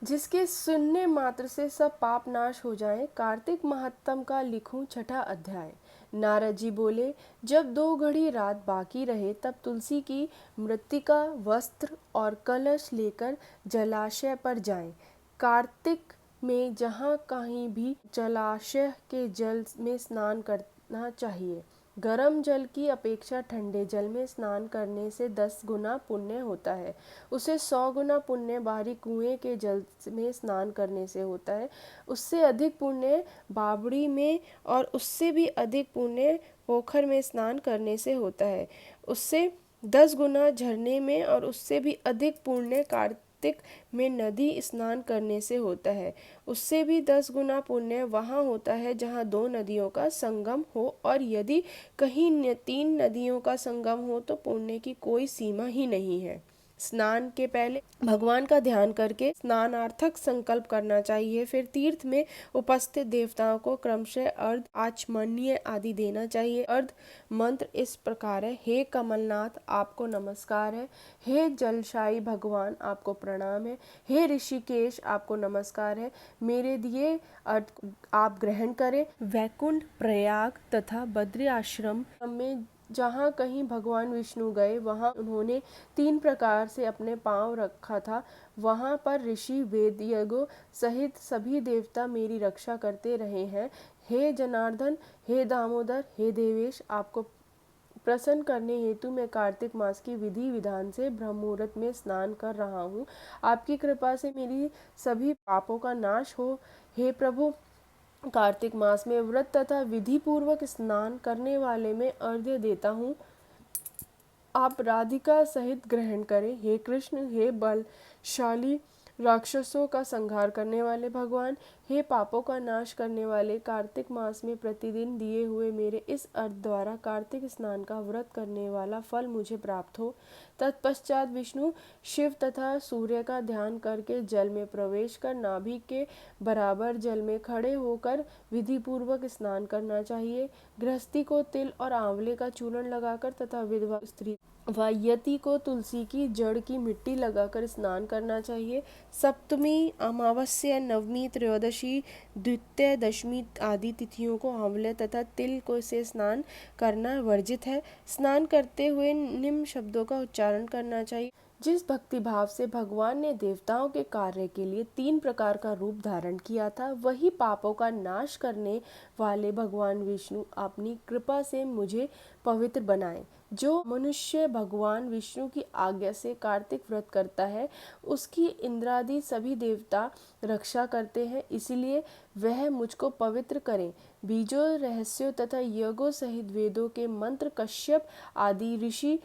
जिसके सुनने मात्र से सब पाप नाश हो जाएं। कार्तिक महात्म का लिखूं छठा अध्याय। नारद जी बोले, जब 2 घड़ी रात बाकी रहे तब तुलसी की मृत्तिका वस्त्र और कलश लेकर जलाशय पर जाएं। कार्तिक में जहाँ कहीं भी जलाशय के जल में स्नान करना चाहिए। गर्म जल की अपेक्षा ठंडे जल में स्नान करने से 10 गुना पुण्य होता है। उसे 100 गुना पुण्य बाहरी कुएं के जल में स्नान करने से होता है। उससे अधिक पुण्य बावड़ी में और उससे भी अधिक पुण्य पोखर में स्नान करने से होता है। उससे 10 गुना झरने में और उससे भी अधिक पुण्य कार्तिक में नदी स्नान करने से होता है। उससे भी 10 गुना पुण्य वहाँ होता है जहाँ 2 नदियों का संगम हो, और यदि कहीं 3 नदियों का संगम हो तो पुण्य की कोई सीमा ही नहीं है। स्नान के पहले भगवान का ध्यान करके स्नानार्थक संकल्प करना चाहिए। फिर तीर्थ में उपस्थित देवताओं को क्रमशः अर्घ आचमनीय आदि देना चाहिए। अर्घ मंत्र इस प्रकार है। हे कमलनाथ, आपको नमस्कार है। हे जलशायी भगवान, आपको प्रणाम है। हे ऋषिकेश, आपको नमस्कार है। मेरे दिए अर्घ आप ग्रहण करें। वैकुंठ, प्रयाग तथा बद्री आश्रम में जहाँ कहीं भगवान विष्णु गए वहाँ उन्होंने 3 प्रकार से अपने पांव रखा था। वहाँ पर ऋषि वेदयज्ञों सहित सभी देवता मेरी रक्षा करते रहे हैं। हे जनार्दन, हे दामोदर, हे देवेश, आपको प्रसन्न करने हेतु मैं कार्तिक मास की विधि विधान से ब्रह्म मुहूर्त में स्नान कर रहा हूँ। आपकी कृपा से मेरी सभी पापों का नाश हो। हे प्रभु, कार्तिक मास में व्रत तथा विधि पूर्वक स्नान करने वाले में अर्घ्य देता हूँ। आप राधिका सहित ग्रहण करें। हे कृष्ण, हे बलशाली राक्षसों का संहार करने वाले भगवान, हे पापों का नाश करने वाले, कार्तिक मास में प्रतिदिन दिए हुए मेरे इस अर्घ द्वारा कार्तिक स्नान का व्रत करने वाला फल मुझे प्राप्त हो। तत्पश्चात विष्णु, शिव तथा सूर्य का ध्यान करके जल में प्रवेश कर नाभि के बराबर जल में खड़े होकर विधि पूर्वक स्नान करना चाहिए। गृहस्थी को तिल और आंवले का चूर्ण लगाकर तथा विधवा स्त्री व यति को तुलसी की जड़ की मिट्टी लगाकर स्नान करना चाहिए। सप्तमी, अमावस्या, नवमी, त्रयोदशी, द्वितीय, दशमी आदि तिथियों को आंवले तथा तिल को से स्नान करना वर्जित है। स्नान करते हुए निम्न शब्दों का उच्चारण करना चाहिए। जिस भक्ति भाव से भगवान ने देवताओं के कार्य के लिए 3 प्रकार का रूप धारण किया था, वही पापों का नाश करने वाले भगवान विष्णु अपनी कृपा से मुझे पवित्र बनाए। जो मनुष्य भगवान विष्णु की आज्ञा से कार्तिक व्रत करता है, उसकी इंद्रादि सभी देवता रक्षा करते हैं, इसलिए वह मुझको पवित्र करें। बीजों, रहस्यों तथा यज्ञों सहित वेदों के मंत्र कश्यप आदि ऋषि,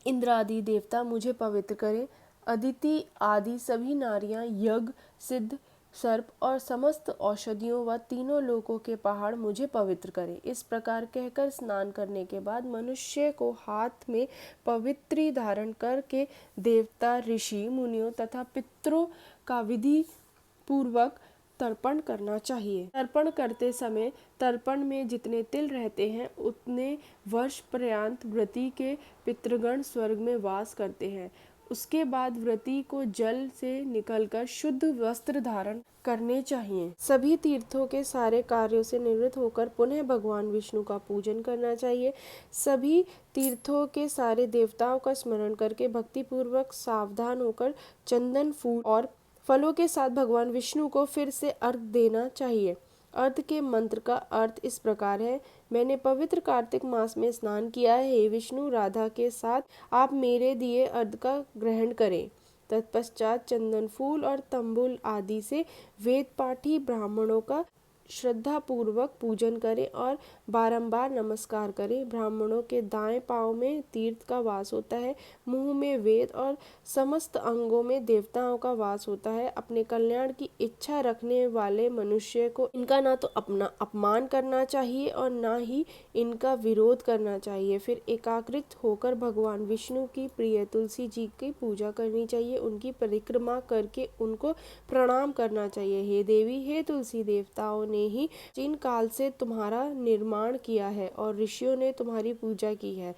इंद्र आदि देवता मुझे पवित्र करें। अदिति आदि सभी नारियां, यज्ञ, सिद्ध, सर्प और समस्त औषधियों व तीनों लोकों के पहाड़ मुझे पवित्र करें। इस प्रकार कहकर स्नान करने के बाद मनुष्य को हाथ में पवित्री धारण करके देवता, ऋषि, मुनियों तथा पितरों का विधि पूर्वक तर्पण करना चाहिए। तर्पण करते समय तर्पण में जितने तिल रहते हैं उतने वर्ष पर्यंत व्रती के पितृगण स्वर्ग में वास करते हैं। उसके बाद व्रती को जल से निकलकर शुद्ध वस्त्र धारण करने चाहिए। सभी तीर्थों के सारे कार्यों से निवृत्त होकर पुनः भगवान विष्णु का पूजन करना चाहिए। सभी तीर्थों के सारे देवताओं का स्मरण करके भक्ति पूर्वक सावधान होकर चंदन, फूल और फलों के साथ भगवान विष्णु को फिर से अर्घ देना चाहिए। अर्घ के मंत्र का अर्थ इस प्रकार है। मैंने पवित्र कार्तिक मास में स्नान किया है। हे विष्णु, राधा के साथ आप मेरे दिए अर्घ का ग्रहण करें। तत्पश्चात चंदन, फूल और तंबूल आदि से वेद पाठी ब्राह्मणों का श्रद्धा पूर्वक पूजन करें और बारंबार नमस्कार करें। ब्राह्मणों के दाएं पांव में तीर्थ का वास होता है, मुंह में वेद और समस्त अंगों में देवताओं का वास होता है। अपने कल्याण की इच्छा रखने वाले मनुष्य को इनका ना तो अपना अपमान करना चाहिए और ना ही इनका विरोध करना चाहिए। फिर एकाग्रित होकर भगवान विष्णु की प्रिय तुलसी जी की पूजा करनी चाहिए। उनकी परिक्रमा करके उनको प्रणाम करना चाहिए। हे देवी, हे तुलसी, देवताओं ने ही प्राचीन काल से तुम्हारा निर्माण किया है और ऋषियों ने तुम्हारी पूजा की है।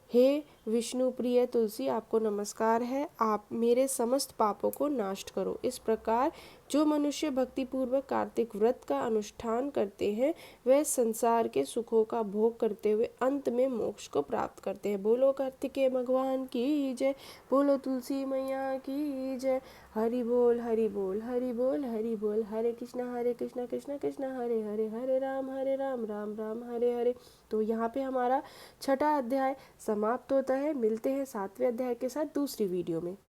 हे विष्णु प्रिय तुलसी, आपको नमस्कार है, आप मेरे समस्त पापों को नाश करो। इस प्रकार जो मनुष्य भक्तिपूर्वक कार्तिक व्रत का अनुष्ठान करते हैं वह संसार के सुखों का भोग करते हुए अंत में मोक्ष को प्राप्त करते हैं। बोलो कार्तिकेय भगवान की जय, बोलो तुलसी मैया की जय। हरि बोल हरि बोल हरि बोल हरि बोल। हरे कृष्णा कृष्णा कृष्णा हरे हरे, हरे राम राम राम हरे हरे। तो यहाँ पे हमारा छठा अध्याय समाप्त होता है। मिलते हैं 7वें अध्याय के साथ दूसरी वीडियो में।